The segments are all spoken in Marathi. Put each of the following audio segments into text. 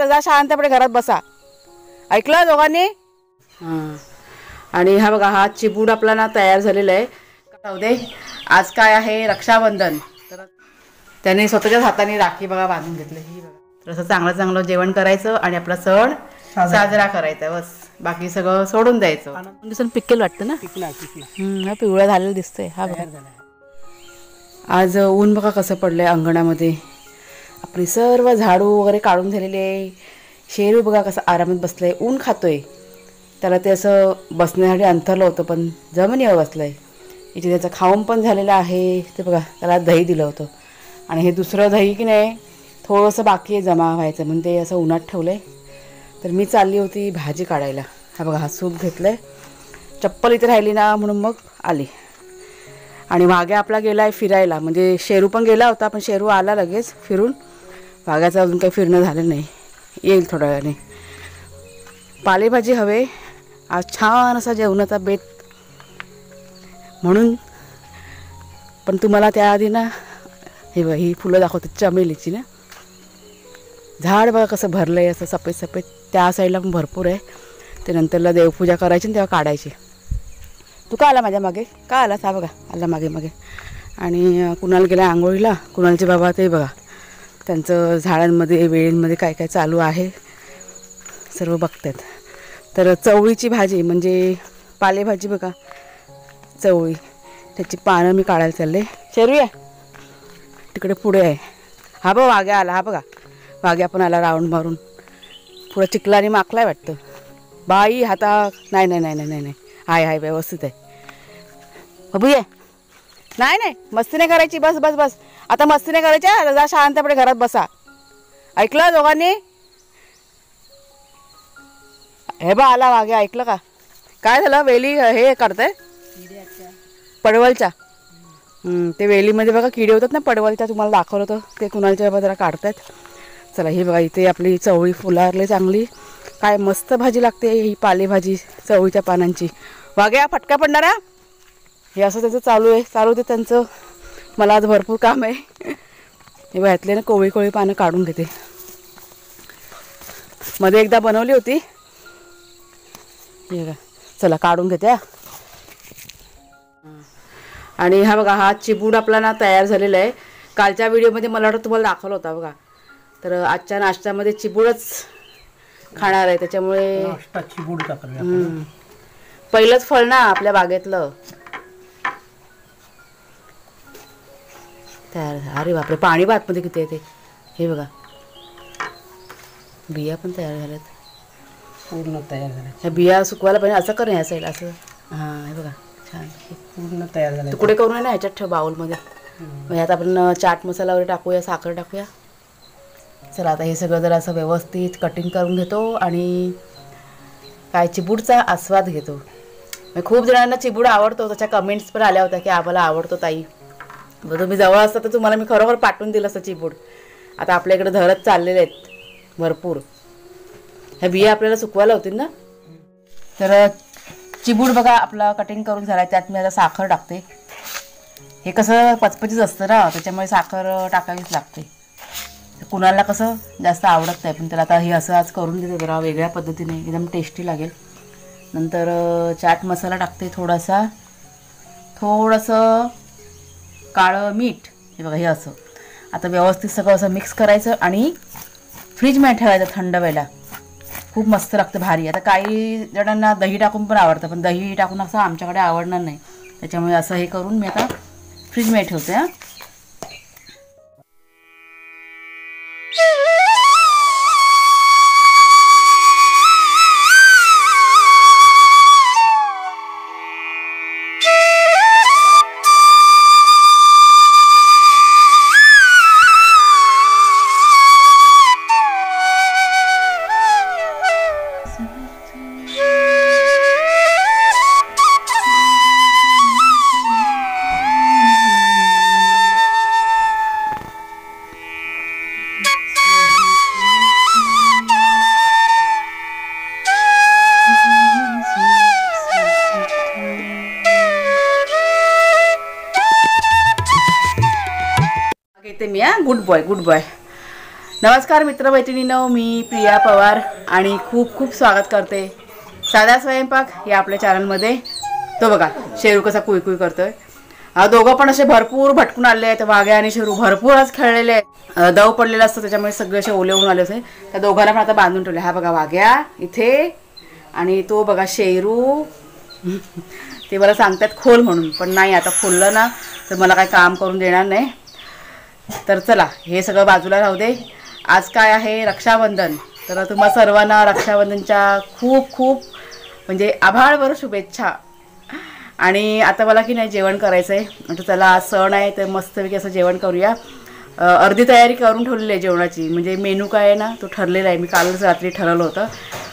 जा शांतपणे घरात बसा. ऐकलं दोघांनी? हां. आणि हा बघा हा चिबूड आपला ना तयार झालेला आहे. जाऊ दे. आज काय आहे रक्षाबंधन, तर त्याने स्वतःच्याच हाताने राखी बघा बांधून घेतली. ही बघा. तर असं चांगलं चांगलं जेवण करायचं आणि आपला सण साजरा करायचा. बस बाकी सगळं सोडून द्यायचं. दिसून पिकेल वाटतं ना. हा पिवळा झालेला दिसतोय. हा बघा आज ऊन बघा कसं पडलंय अंगणामध्ये. आपली सर्व झाडू वगैरे काढून झालेली आहे. शेरू बघा कसं आरामात बसलंय, ऊन खातोय. त्याला ते असं बसण्यासाठी अंथरलं होतं पण जमिनीवर बसलंय. इथे त्याचं खाऊन पण झालेलं आहे. ते बघा त्याला दही दिलं होतं आणि हे दुसरं दही की नाही थोडंसं बाकी आहे जमा व्हायचं म्हणून ते असं उन्हात ठेवलं आहे. तर मी चालली होती भाजी काढायला. हा बघा हा सूप घेतलं आहे. चप्पल इथे राहिली ना म्हणून मग आली. आणि वाघ्या आपला गेला आहे फिरायला. म्हणजे शेरू पण गेला होता पण शेरू आला लगेच फिरून. वाघ्याचं अजून काही फिरणं झालं नाही, येईल थोड्या वेळाने. पालेभाजी हवे आज छान असा जेवणाचा बेत म्हणून. पण तुम्हाला त्याआधी ना हे बघा ही फुलं दाखवते चमेलीची ना. झाड बघा कसं भरलं आहे असं सफेद सफेद. त्या साईडला पण भरपूर आहे. ते नंतरला देवपूजा करायची तेव्हा काढायची. तू का आला माझ्या मागे? का आलास? हा बघा आला मागे मागे. आणि कुणाल गेला आंघोळीला. कुणालचे बाबा ते बघा त्यांचं झाडांमध्ये वेळींमध्ये काय काय चालू आहे सर्व बघतात. तर चवळीची भाजी म्हणजे पालेभाजी बघा चवळी, त्याची पानं मी काढायला चालले. शेरू आहे तिकडे पुढे आहे. हा बघा वाघ्या आला. हा बघा वाघ्या पण आला राऊंड मारून. पुढं चिखलाने माखलाय वाटतं. बाई हाता नाही नाही नाही नाही नाही हाय हाय व्यवस्थित आहे. बघू ये. नाही नाही मस्ती नाही करायची. बस बस बस आता मस्ती नाही करायची. जा शांतपणे घरात बसा. ऐकलं दोघांनी? हे बा आला वाघ्या. ऐकलं का? काय झालं? वेली हे करताय पडवलच्या. ते वेलीमध्ये बघा किडे होतात ना पडवलच्या. तुम्हाला दाखवलं होतं ते कुणालच्या बाबा जरा काढतात. चला ही बघा इथे आपली चवळी फुलारले चांगली. काय मस्त भाजी लागते ही पालेभाजी चवळीच्या पानांची. वाघ्या फटका पडणारा. हे असं त्याचं चालू आहे. चालू होते त्यांचं. मला आज भरपूर काम आहे. हे घातले ना कोवळी कोवळी पानं काढून घेते. मध्ये एकदा बनवली होती. हे बघा चला काढून घेते. आणि हा बघा हा चिबूड आपला ना तयार झालेला आहे. कालच्या व्हिडिओमध्ये मला वाटतं तुम्हाला दाखवलं होता बघा. तर आजच्या नाश्त्यामध्ये चिबूडच खाणार आहे. त्याच्यामुळे चिबूड पहिलंच फळ ना आपल्या बागेतलं तयार. अरे बापरे पाणी बा आतमध्ये किती आहे ते. हे बघा बिया पण तयार झाल्यात. पूर्ण तयार झाल्या. ह्या बिया सुकवायला पाहिजे. असं कर ह्या साईडला असं. हां हे बघा छान पूर्ण तयार झालं. तुकडे करून ना ह्याच्यात ठेव बाउलमध्ये. ह्यात आपण चाट मसाला वगैरे टाकूया, साखर टाकूया. चला आता हे सगळं जरा असं व्यवस्थित कटिंग करून घेतो आणि काय चिबूडचा आस्वाद घेतो. खूप जणांना चिबूड आवडतो. त्याच्या कमेंट्स पण आल्या होत्या की आम्हाला आवडतो ताई. मग तुम्ही जवळ असता तर तुम्हाला मी खरोखर पाठवून दिलं असतं चिबूड. आता आपल्या इकडे धरत चाललेले आहेत भरपूर. ह्या बिया आपल्याला सुकवायला होतील ना. तर चिबूड बघा आपला कटिंग करून झाला आहे. त्यात मी आता साखर टाकते. हे कसं पचपचीच असतं ना त्याच्यामुळे साखर टाकावीच लागते. कुणाला कसं जास्त आवडत नाही पण त्याला आता हे असं आज करून देते जरा वेगळ्या पद्धतीने. एकदम टेस्टी लागेल. नंतर चाट मसाला टाकते थोडासा. थोडंसं काळं मीठ. हे बघा हे असं. आता व्यवस्थित सगळं असं मिक्स करायचं आणि फ्रीजमध्ये ठेवायचं थंड व्हायला. खूप मस्त लागतं भारी. आता काही जणांना दही टाकून पण आवडतं पण दही टाकून असं आमच्याकडे आवडणार नाही. त्याच्यामुळे असं हे करून मी आता फ्रीजमध्ये ठेवते. हां घेते मी. हां गुड बॉय गुड बॉय. नमस्कार मित्रमैत्रिणींनो, मी प्रिया पवार आणि खूप खूप स्वागत करते साधा स्वयंपाक या आपल्या चॅनलमध्ये. तो बघा शेरू कसा कुईकुई करतोय. दोघं पण असे भरपूर भटकून आले आहेत. वाघ्या आणि शेरू भरपूरच खेळलेले आहेत. दव पडलेला असतं त्याच्यामुळे सगळे असे ओले होऊन आले होते. त्या दोघांना पण आता बांधून ठेवले. हा बघा वाघ्या इथे आणि तो बघा शेरू. ते मला सांगतात खोल म्हणून, पण नाही, आता खोललं ना तर मला काही काम करून देणार नाही. तर चला हे सगळं बाजूला राहू दे. आज काय आहे रक्षाबंधन. तर तुम्हा सर्वांना रक्षाबंधनच्या खूप खूप म्हणजे आभाळभर शुभेच्छा. आणि आता मला की नाही जेवण करायचं आहे. म्हणजे चला आज सण आहे तर मस्तपैकी असं जेवण करूया. अर्धी तयारी करून ठेवलेली आहे जेवणाची. म्हणजे मेनू काय आहे ना तो ठरलेला आहे. मी कालच रात्री ठरवलं होतं.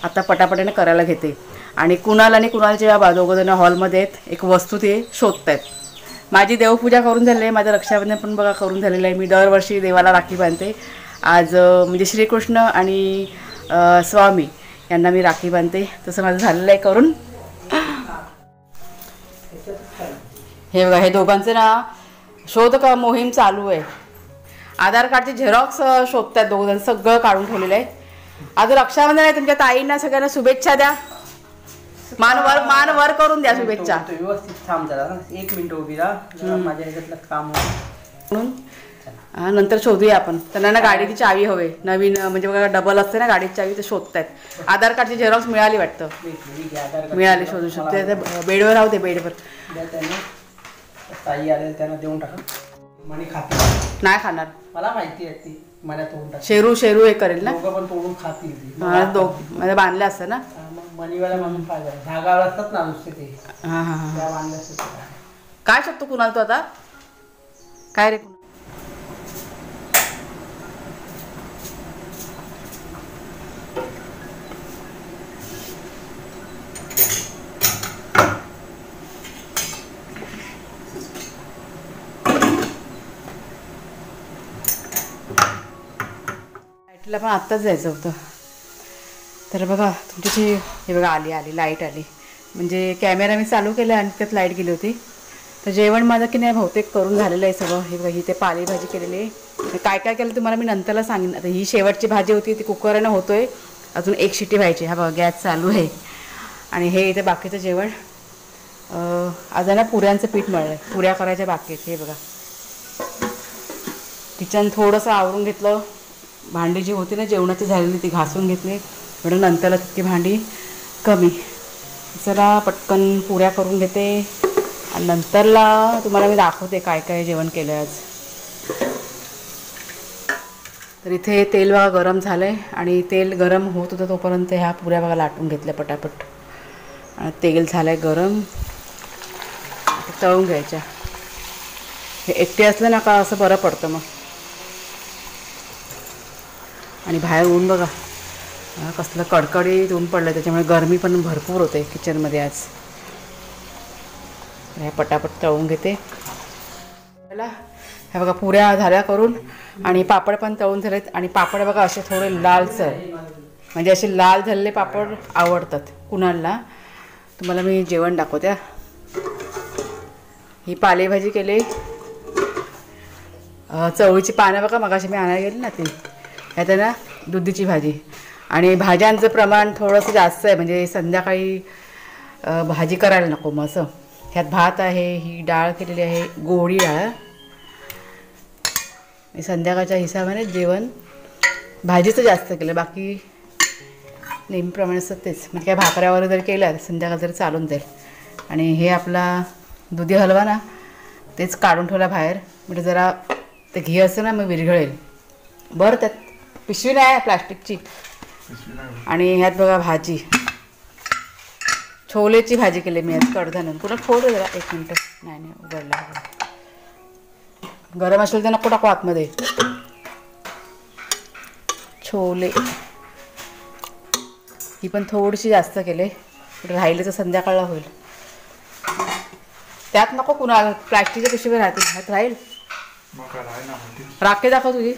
आता पटापटाने करायला घेते. आणि कुणाल आणि कुणालच्या दोघंजण हॉलमध्ये आहेत. एक वस्तू ते शोधत आहेत. माझी देवपूजा करून झाली आहे. माझं रक्षाबंधन पण बघा करून झालेलं आहे. मी दरवर्षी देवाला राखी बांधते. आज म्हणजे श्रीकृष्ण आणि स्वामी यांना मी राखी बांधते. तसं माझं झालेलं आहे करून. हे बघा हे दोघांचे ना शोध का मोहीम चालू आहे. आधार कार्डचे झेरॉक्स शोधतात दोघंजण. सगळं काढून ठेवलेलं आहे. आज रक्षाबंधन आहे. तुमच्या ताईंना सगळ्यांना शुभेच्छा द्या. मान वर करून द्या शुभेच्छा. व्यवस्थित थांब जरा, 1 मिनिट उभी राहा. माझ्या ह्याच्यातलं काम म्हणून नंतर शोधूया आपण. त्यांना ना गाडीची चावी हवे नवीन. म्हणजे बघा डबल असते ना गाडीची चावी, ते शोधतायत. आधार कार्डची झेरॉक्स मिळाली वाटतं. मिळाली, शोधू शकते. बेडवर राहू दे, बेडवर. ताई आले त्यांना देऊन टाका. मणी खाते नाही खाणार, मला माहिती आहे. ती मला तोडून टाक. शेरू हे करेल ना. दोघं पण तोडून खातील ती. माझ्या बांधले असतं ना. मग मणीवाला म्हणून काय झालं, धागावर असतात ना नुसते ते. हां हां हां, त्या बांधले असतात. काय शकतो कुणाल तू आता काय रे. लाईटला पण आत्ताच जायचं होतं. तर बघा तुमची हे बघा आली लाईट आली. म्हणजे कॅमेरा मी चालू केला आणि त्यात लाईट गेली होती. तर जेवण माझं की नाही बहुतेक करून झालेलं आहे सगळं. हे बघा ही ते पालेभाजी केलेली आहे. काय काय केलं तुम्हाला मी नंतरला सांगेन. आता ही शेवटची भाजी होती ती कुकरनं होतोय. अजून 1 शिटी व्हायची. हा बघा गॅस चालू आहे. आणि हे इथे बाकीचं जेवण आज ना पुऱ्यांचं पीठ मळलं आहे. पुऱ्या करायच्या बाकी आहेत. हे बघा किचन थोडंसं आवरून घेतलं. भांडी जी होती ना जेवणाची झालेली ती घासून घेतली. म्हणून नंतरला तितकी भांडी कमी. जरा पटकन पुऱ्या करून घेते आणि नंतरला तुम्हाला मी दाखवते काय काय जेवण केलं आज. तर इथे तेल बघा गरम झालं आहे. आणि तेल गरम होत होतं तोपर्यंत ह्या पुऱ्या बघा लाटून घेतल्या पटापट. आणि तेल झालं आहे गरम. तळून घ्यायच्या. हे एकटे असलं ना का असं बरं पडतं मग. आणि बाहेर ऊन बघा कसलं कडकडीत ऊन पडलं. त्याच्यामुळे गरमी पण भरपूर होते किचनमध्ये आज. ह्या पटापट तळून घेते. ह्या बघा पुऱ्या झाल्या करून. आणि पापड पण तळून झालेत. आणि पापड बघा असे थोडे लालसर, म्हणजे असे लाल झालेले पापड आवडतात कुणाला. तुम्हाला मी जेवण दाखवते. ही पालेभाजी केली. चवळीची पानं बघा मगाशी मी आणायला गेली ना ती. ह्यात ना दुधीची भाजी. आणि भाज्यांचं प्रमाण थोडंसं जास्त आहे. म्हणजे संध्याकाळी भाजी करायला नको मग असं. ह्यात भात आहे. ही डाळ केलेली आहे गोडी डाळ. संध्याकाळच्या हिशोबाने जेवण भाजीचं जास्त केलं. बाकी नेहमीप्रमाणे असं तेच. म्हणजे काय भाकऱ्यावर जर केलं संध्याकाळ जर चालून जाईल. आणि हे आपला दुधी हलवा ना तेच काढून ठेवला बाहेर. म्हणजे जरा ते घी असतं ना मग विरघळेल बरं. त्यात पिशवी नाही प्लास्टिकची. आणि ह्यात बघा भाजी छोलेची भाजी केली मी आज कडधान्य. कुठं फोड जरा 1 मिनटं. नाही उघडला. गरम असेल तर नको टाकू आतमध्ये. छोले ही पण थोडीशी जास्त केले. राहिले तर संध्याकाळला होईल. त्यात नको कुणा प्लास्टिकच्या पिशवी राहतील. ह्यात राहील. राखी दाखव तुझी.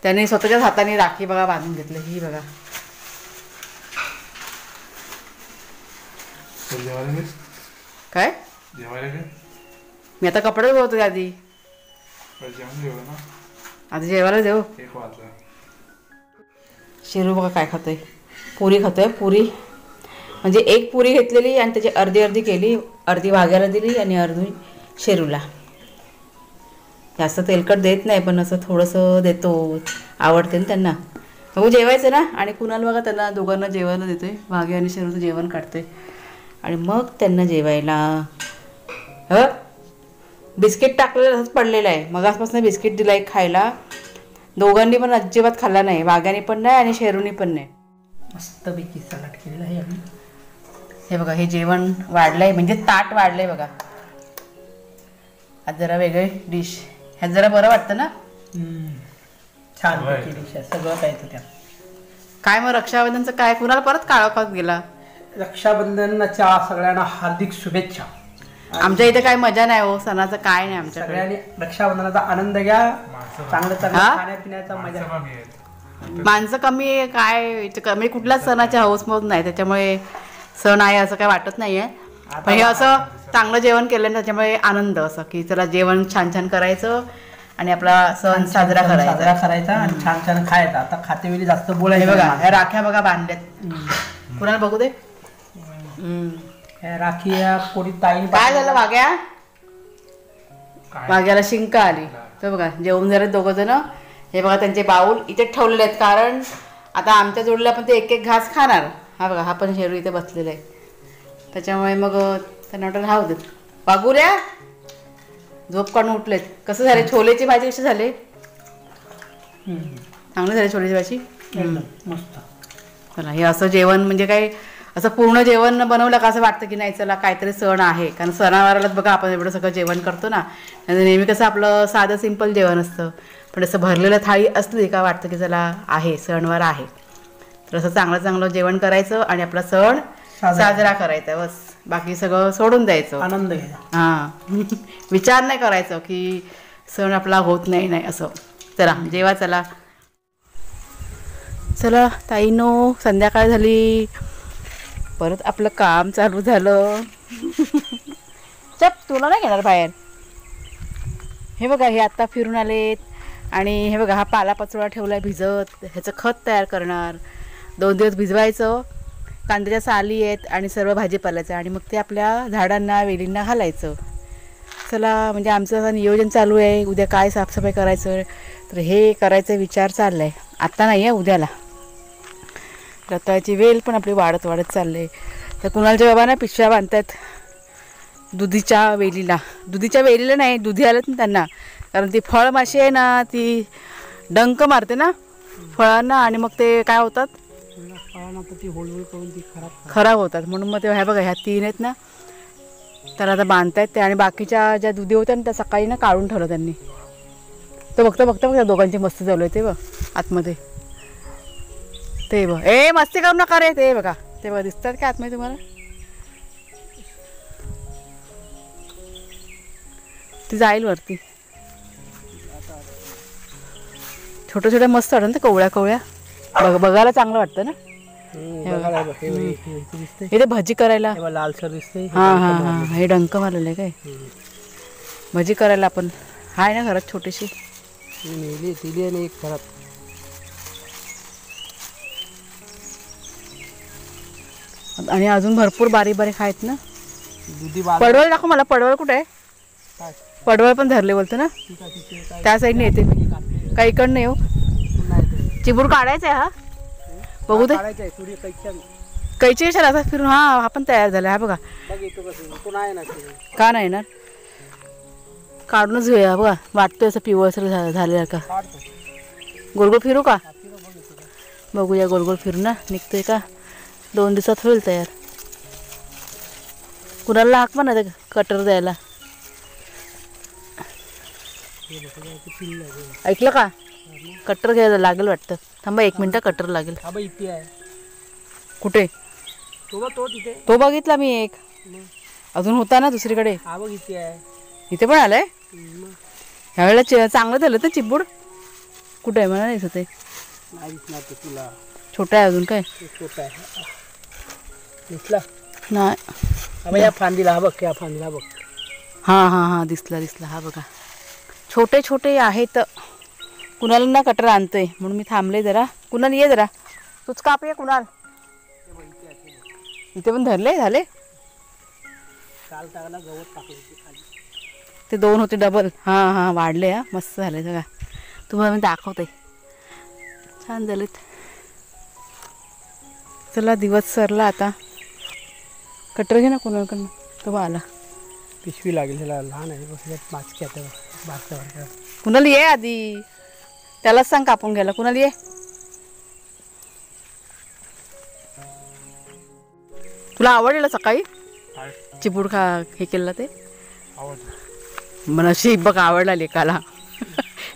त्याने स्वतःच्याच हाताने राखी बघा बांधून घेतली. ही बघा काय मी आता कपडे धुवतो आधी. आता जेवायला देऊ. शिरू बघा काय खातोय, पुरी खातोय. पुरी म्हणजे एक पुरी घेतलेली आणि त्याची अर्धी अर्धी केली, अर्धी वाघ्याला दिली आणि अर्धी शेरूला. जास्त तेलकट देत नाही पण असं थोडंसं देतो, आवडते ना त्यांना. बघू जेवायचं ना. आणि कुणाल बघा त्यांना दोघांना जेवायला देतोय, वाघे आणि शेरूचं जेवण काढतोय आणि मग त्यांना जेवायला. बिस्किट टाकलेलं असंच पडलेलं आहे, मगासपासून बिस्किट दिलं आहे खायला. दोघांनी पण अजिबात खाल्ला नाही, वाघ्याने पण नाही आणि शेरूनी पण नाही. मस्तपैकी सलाड केलेलं आहे आम्ही. हे बघा हे जेवण वाढलंय, म्हणजे ताट वाढलंय बघा. आज जरा वेगळे डिश, ह्यात जरा बरं वाटतं ना. छान डिश आहे, सगळं काय येतं त्यात. काय मग रक्षाबंधनचं काय, कुणाला परत काळा खात गेला. रक्षाबंधनाच्या सगळ्यांना हार्दिक शुभेच्छा. आमच्या इथे काय मजा नाही हो, सणाचं काय नाही आमच्याकडे. सगळ्यांनी रक्षाबंधनाचा आनंद घ्या, चांगलं चांगलं खाण्यापिण्याचा मजा. माणसं कमी आहे काय, कमी कुठल्याच सणाच्या हौसमौज नाही, त्याच्यामुळे सण आहे असं काय वाटत नाहीये. पण हे असं चांगलं जेवण केलं ना त्याच्यामुळे आनंद, असं की चला जेवण छान छान करायचं आणि आपला सण साजरा करायचा आणि छान छान खायचा. आता खातेवेळी जास्त बोलायचं बघा, ह्या राख्या बघा बांधल्यात. कुणाला बघू दे. राखी कोणी ताई. काय झालं वाघ्या, वाघ्याला शिंका आली. तर बघा जेवून झाले दोघं जण. हे बघा त्यांचे बाऊल इथे ठेवलेले आहेत, कारण आता आमच्या जोडीला पण ते एक एक घास खाणार. हा बघा हा पण शेरू इथे बसलेला आहे, त्याच्यामुळे मग त्यांना वाटलं राहू देत. वाघुऱ्या झोप काढून उठलेत. कसं झाले छोलेची भाजी, कशी झाले, चांगली झाली छोलेची भाजी, मस्त. चला हे असं जेवण म्हणजे काय, असं पूर्ण जेवण बनवलं का असं वाटतं की नाही चला काहीतरी सण आहे. कारण सणावारालाच बघा आपण एवढं सगळं जेवण करतो ना, नेहमी कसं आपलं साधं सिंपल जेवण असतं. पण असं भरलेलं थाळी असली का वाटतं की चला आहे, सणवार आहे. तर असं चांगलं चांगलं जेवण करायचं आणि आपला सण साजरा करायचा, बस. बाकी सगळं सोडून द्यायचं, आनंद घ्यायचा. हां विचार नाही करायचं की सण आपला होत नाही असं. चला जेवा, चला चला ताईनो. संध्याकाळ झाली, परत आपलं काम चालू झालं. चप तुला नाही घेणार बाहेर. हे बघा हे आत्ता फिरून आलेत आणि हे बघा हा पालापाचोळा ठेवला आहे भिजत, ह्याचं खत तयार करणार. 2 दिवस भिजवायचं. कांद्याच्या साली आहेत आणि सर्व भाजीपाल्याचं, आणि मग ते आपल्या झाडांना वेलींना घालायचं. चला म्हणजे आमचं असं नियोजन चालू आहे. उद्या काय साफसफाई करायचं, तर हे करायचा विचार चालला आहे. आत्ता नाही आहे, उद्याला. रताळ्याची वेल पण आपली वाढत चालले. तर कुणालच्या बाबा ना पिशव्या बांधतात दुधीच्या वेलीला नाही, दुधी आलं ना त्यांना. कारण ती फळमाशी आहे ना, ती डंक मारते ना फळांना, आणि मग ते काय होतात, खराब होतात. म्हणून मग ते ह्या बघा ह्या 3 आहेत ना, तर आता बांधतायत ते. आणि बाकीच्या ज्या दुधी होत्या ना त्या सकाळी ना काढून ठेवलं त्यांनी. तर बघता त्या दोघांची मस्ती चालू आहे. ते बघ आतमध्ये, ते बघ. ए मस्ती करू नका रे. ते बघा दिसतात का आतमध्ये तुम्हाला, ती जाईल वरती. छोट्या मस्त वाटतं ना कवळ्या बघायला चांगलं वाटतं ना. इथे भजी करायला लालसर दिसते. हां हे डंक मारलेलं आहे काय, भजी करायला आपण आहे ना घरात छोटीशी. दिली आणि एक घरात. आणि अजून भरपूर बारीक आहेत ना. पडवळ दाखव मला. पडवळ कुठे आहे, पडवळ पण धरले बोलतो ना, त्या साईडने येते मी, काही इकडं नाही हो. चिबूड काढायचा आहे. हा बघू दे, कैची कशाला असा फिरून. हा पण तयार झाला. हा बघा का नाही येणार, काढूनच घेऊया. बघा वाटतोय असं पिवळसर झालेलं का. गोलगोल फिरू का, बघूया गोलगोल फिरू ना, निघतोय का. 2 दिवसात होईल तयार. कुणाला हाक म्हणा कटर द्यायला. ऐकलं का, कटर घ्यायला लागेल वाटतं. थांबा 1 मिनिट, कटर लागेल. कुठे तो बघितला मी एक, अजून होता ना दुसरीकडे. इथे पण आलाय. ह्यावेळेला चांगलं झालं तर चिबूड. कुठे आहे मला नाही ते, छोटा आहे अजून. काय नाही, फांदीला हा बघ, या फांदीला बघ. हां दिसला. हा बघा छोटे आहेत. कुणाल ना कटर आणतोय म्हणून मी थांबले जरा. कुणाल ये जरा, तूच काप ये कुणाल. इथे पण धरले झाले काल टाकला गवत टाकले खाली. ते 2 होते डबल. हां हां वाढले. हा मस्त झाले सगळं. तुम्हाला मी दाखवते. छान झालेत. चला दिवस सरला आता. कटर घे ना कुणालकडनं. तो आला. पिशवी लागेल ह्याला, लहान आहे बसल्यात माचकी आता बारक्या. कुणाल ये आधी, त्यालाच सांग कापून घ्यायला. कुणाल ये. तुला आवडलेलं सकाळी चिपूड हे केलं ते मला शेप बघ आवडला लेकाला.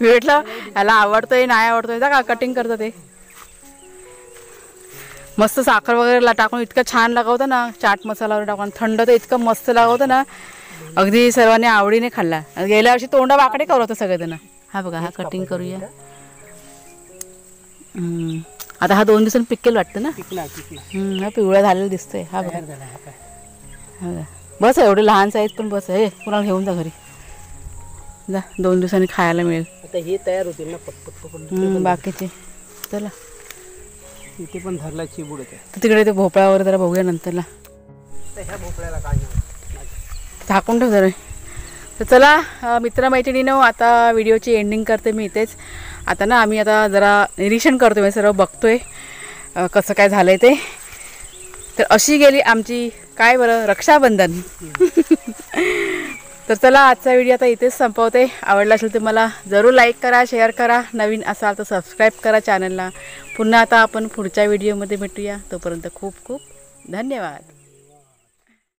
मी म्हटलं याला आवडतंय नाही आवडतंय का कटिंग करतं ते. मस्त साखर वगैरे टाकून इतकं छान लागवतं ना. चाट मसाला वगैरे टाकून थंड तर इतकं मस्त लागवतं ना. अगदी सर्वांनी आवडीने खाल्ला. गेल्या वर्षी तोंडा वाकडे करत सगळेजण. हा बघा हा कटिंग करूया. आता हा 2 दिवसांनी पिकेल वाटतं ना. हा पिवळा झालेला दिसतोय. हा बघा बस एवढे लहान साईज पण बस आहे. कुणाला घेऊन जा घरी जा. 2 दिवसांनी खायला मिळेल. आता हे तयार होतील ना पटपट. बाकीचे चला इथे पण धरला चिबूड आहे. तिकडे ते भोपळ्यावर जरा बघूया नंतरला. ह्या भोपळ्याला काय झाकून ठेव जरा. तर चला मित्रमैत्रिणीनं आता व्हिडिओची एंडिंग करते मी इथेच. आता ना आम्ही आता जरा निरीक्षण करतोय, म्हणजे सर्व बघतोय कसं काय झालंय ते. तर अशी गेली आमची काय बरं रक्षाबंधन. तर चला आजचा व्हिडिओ आता इथेच संपवते. आवडला असेल तर मला जरूर लाईक करा, शेअर करा. नवीन असाल तर सबस्क्राईब करा चॅनलला. पुन्हा आता आपण पुढच्या व्हिडिओमध्ये भेटूया. तोपर्यंत खूप खूप धन्यवाद.